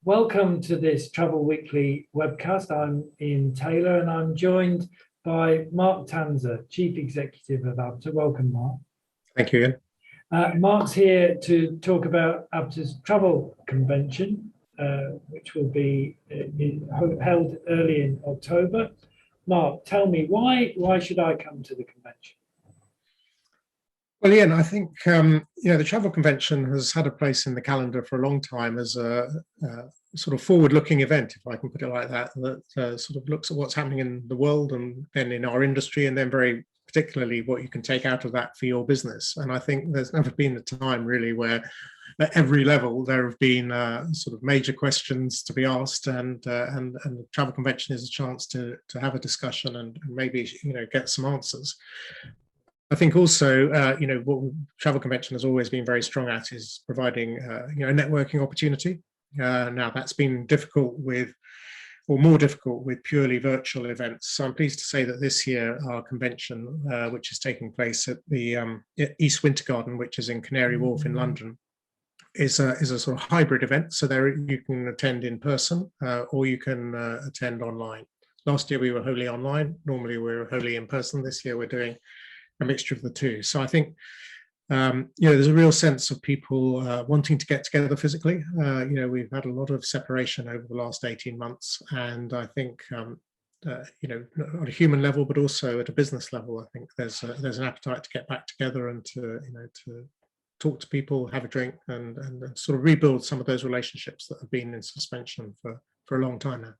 Welcome to this Travel Weekly webcast. I'm Ian Taylor and I'm joined by Mark Tanzer, Chief Executive of Abta. Welcome, Mark. Thank you, Ian. Mark's here to talk about Abta's travel convention, which will be held early in October. Mark, tell me, why should I come to the convention? Well, Ian, I think the travel convention has had a place in the calendar for a long time as a sort of forward-looking event, if I can put it like that, that sort of looks at what's happening in the world and then in our industry, and then very particularly what you can take out of that for your business. And I think there's never been a time really where at every level there have been sort of major questions to be asked, and the travel convention is a chance to have a discussion and maybe get some answers. I think also, what travel convention has always been very strong at is providing, a networking opportunity. Now that's been more difficult with purely virtual events. So I'm pleased to say that this year our convention, which is taking place at the East Winter Garden, which is in Canary Wharf in London, is a sort of hybrid event. So there you can attend in person or you can attend online. Last year we were wholly online. Normally we're wholly in person. This year we're doing a mixture of the two. So I think there's a real sense of people wanting to get together physically. We've had a lot of separation over the last 18 months, and I think on a human level, but also at a business level, I think there's an appetite to get back together and to talk to people, have a drink, and sort of rebuild some of those relationships that have been in suspension for a long time now.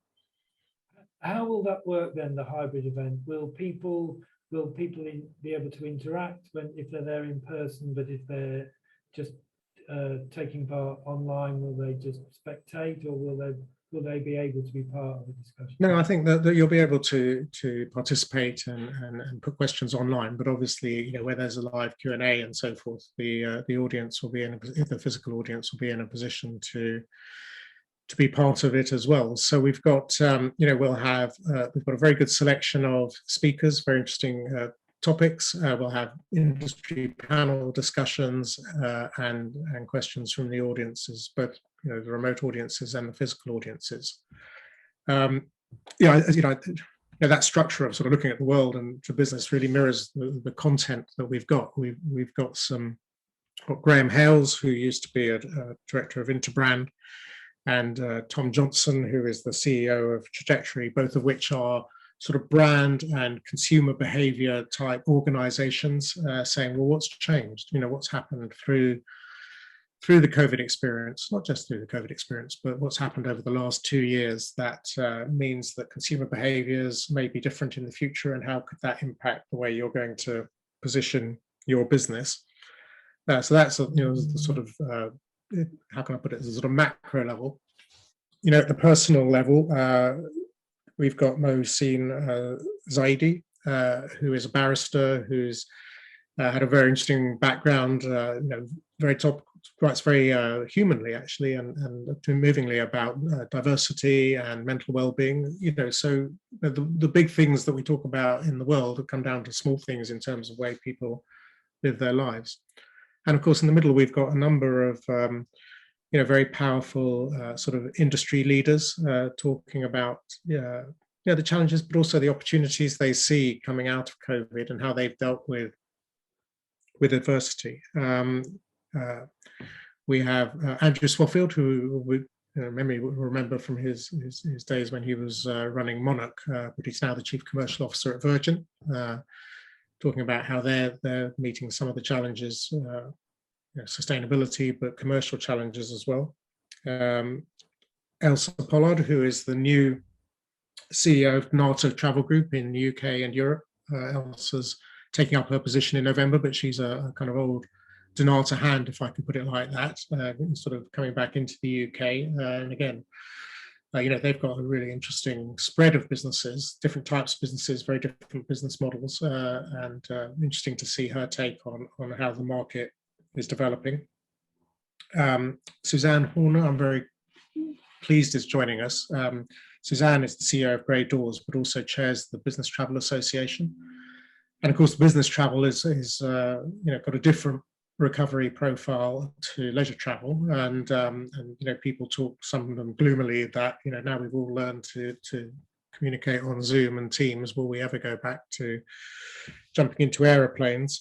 How will that work then? The hybrid event, will people be able to interact if they're there in person, but if they're just taking part online, will they just spectate, or will they be able to be part of the discussion? No, I think that you'll be able to participate and put questions online, but obviously, where there's a live Q&A and so forth, the audience will be the physical audience will be in a position to be part of it as well. So we've got, we've got a very good selection of speakers, very interesting topics. We'll have industry panel discussions and questions from the audiences, both the remote audiences and the physical audiences. That structure of sort of looking at the world and the business really mirrors the content that we've got. We've got Graham Hales, who used to be a director of Interbrand, and Tom Johnson, who is the CEO of Trajectory, both of which are sort of brand and consumer behavior type organizations, saying, well, what's changed? What's happened through the COVID experience, not just through the COVID experience, but what's happened over the last 2 years that means that consumer behaviors may be different in the future, and how could that impact the way you're going to position your business? So that's the sort of how can I put it, as a sort of macro level. At the personal level, we've got Mohsin Zaidi, who is a barrister who's had a very interesting background, writes very humanly actually, and movingly about diversity and mental well-being. So the big things that we talk about in the world have come down to small things in terms of the way people live their lives. And of course, in the middle, we've got a number of, very powerful sort of industry leaders talking about, the challenges, but also the opportunities they see coming out of COVID and how they've dealt with adversity. We have Andrew Swaffield, who we remember from his days when he was running Monarch, but he's now the Chief Commercial Officer at Virgin. Talking about how they're meeting some of the challenges, sustainability, but commercial challenges as well. Elsa Pollard, who is the new CEO of NATO Travel Group in the UK and Europe. Elsa's taking up her position in November, but she's a kind of old Donata hand, if I can put it like that, sort of coming back into the UK. And again, they've got a really interesting spread of businesses, different types of businesses, very different business models, and interesting to see her take on how the market is developing. Suzanne Horner, I'm very pleased, is joining us. Suzanne is the CEO of Grey Doors, but also chairs the Business Travel Association. And of course, business travel is got a different recovery profile to leisure travel, and people talk, some of them gloomily, that now we've all learned to communicate on Zoom and Teams, will we ever go back to jumping into aeroplanes?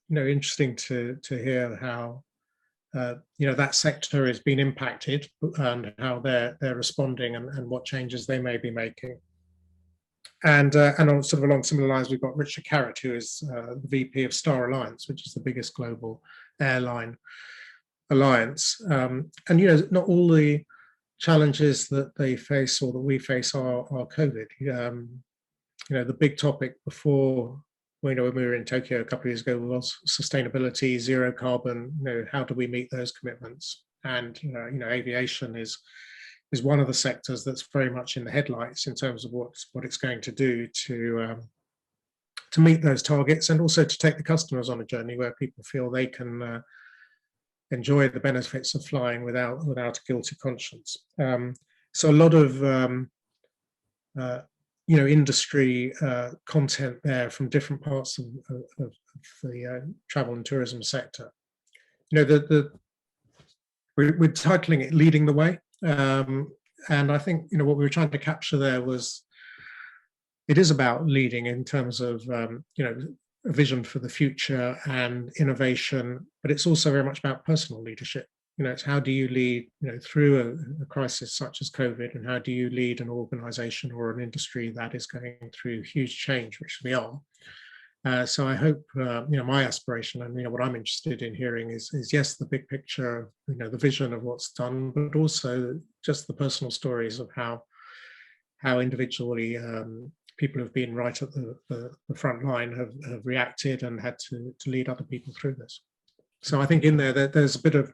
Interesting to hear how that sector has been impacted and how they're responding, and what changes they may be making. And on sort of along similar lines, we've got Richard Carrott, who is the VP of Star Alliance, which is the biggest global airline alliance. Not all the challenges that they face or that we face are COVID. The big topic before, when we were in Tokyo a couple of years ago, was sustainability, zero carbon. How do we meet those commitments? And aviation is one of the sectors that's very much in the headlights in terms of what it's going to do to meet those targets, and also to take the customers on a journey where people feel they can enjoy the benefits of flying without a guilty conscience. So a lot of industry content there from different parts of the travel and tourism sector. We're titling it "Leading the Way." And I think what we were trying to capture there was, it is about leading in terms of a vision for the future and innovation, but it's also very much about personal leadership. It's how do you lead through a crisis such as COVID, and how do you lead an organization or an industry that is going through huge change, which we are. So I hope, my aspiration, and what I'm interested in hearing is yes, the big picture, the vision of what's done, but also just the personal stories of how individually people who've been right at the front line have reacted and had to lead other people through this. So I think in there's a bit of,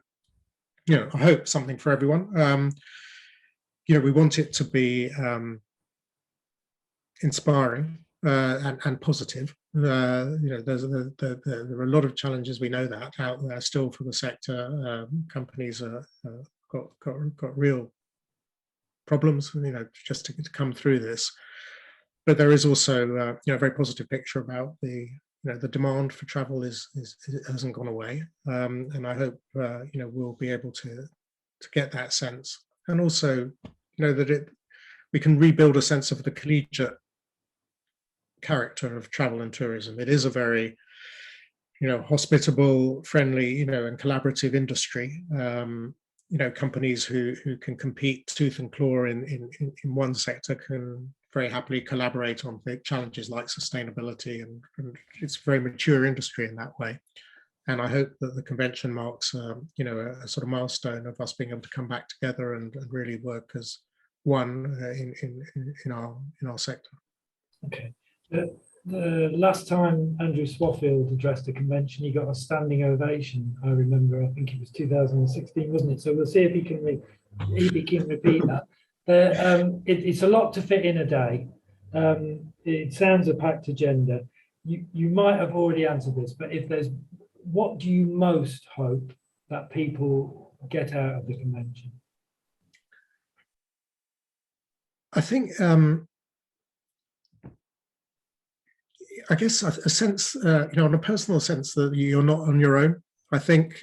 I hope something for everyone. We want it to be inspiring and positive. There are a lot of challenges, we know that, out there still for the sector. Companies are got real problems, just to come through this. But there is also a very positive picture about the demand for travel hasn't gone away, and I hope we'll be able to get that sense, and also that we can rebuild a sense of the collegiate character of travel and tourism. It is a very hospitable, friendly, and collaborative industry. Companies who can compete tooth and claw in one sector can very happily collaborate on big challenges like sustainability, and it's a very mature industry in that way. And I hope that the convention marks a sort of milestone of us being able to come back together and really work as one in our sector. Okay. The last time Andrew Swaffield addressed a convention, he got a standing ovation. I remember, I think it was 2016, wasn't it? So we'll see if he can repeat that. It's a lot to fit in a day. It sounds a packed agenda. You might have already answered this, but what do you most hope that people get out of the convention? I think, I guess a sense, on a personal sense, that you're not on your own. I think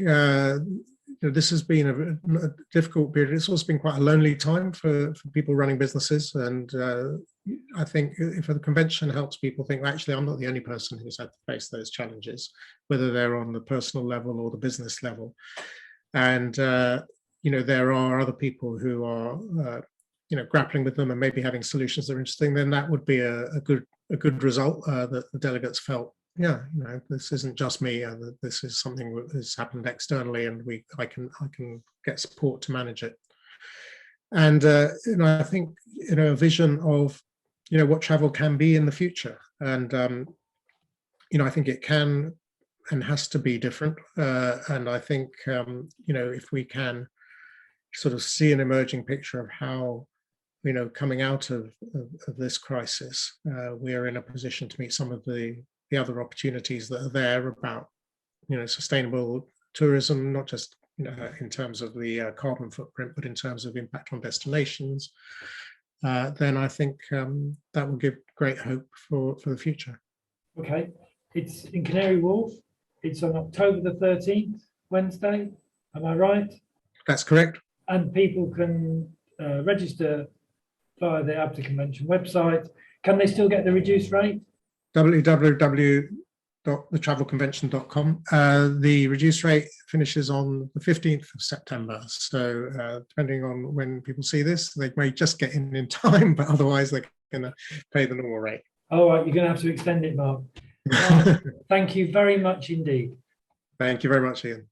this has been a difficult period. It's also been quite a lonely time for people running businesses, and I think if the convention helps people think, well, actually, I'm not the only person who's had to face those challenges, whether they're on the personal level or the business level. And there are other people who are grappling with them and maybe having solutions that are interesting. Then that would be a good result that the delegates felt. Yeah, this isn't just me. This is something that has happened externally, and I can get support to manage it. And I think a vision of what travel can be in the future, and I think it can and has to be different. And I think if we can sort of see an emerging picture of how coming out of this crisis, we are in a position to meet some of the other opportunities that are there about, sustainable tourism, not just in terms of the carbon footprint, but in terms of impact on destinations. Then I think that will give great hope for the future. Okay, it's in Canary Wharf. it's on October the 13th, Wednesday. Am I right? That's correct. And people can register via the Abta Convention website. Can they still get the reduced rate? www.thetravelconvention.com. The reduced rate finishes on the 15th of September. So depending on when people see this, they may just get in time, but otherwise they're going to pay the normal rate. All right, you're going to have to extend it, Mark. Thank you very much indeed. Thank you very much, Ian.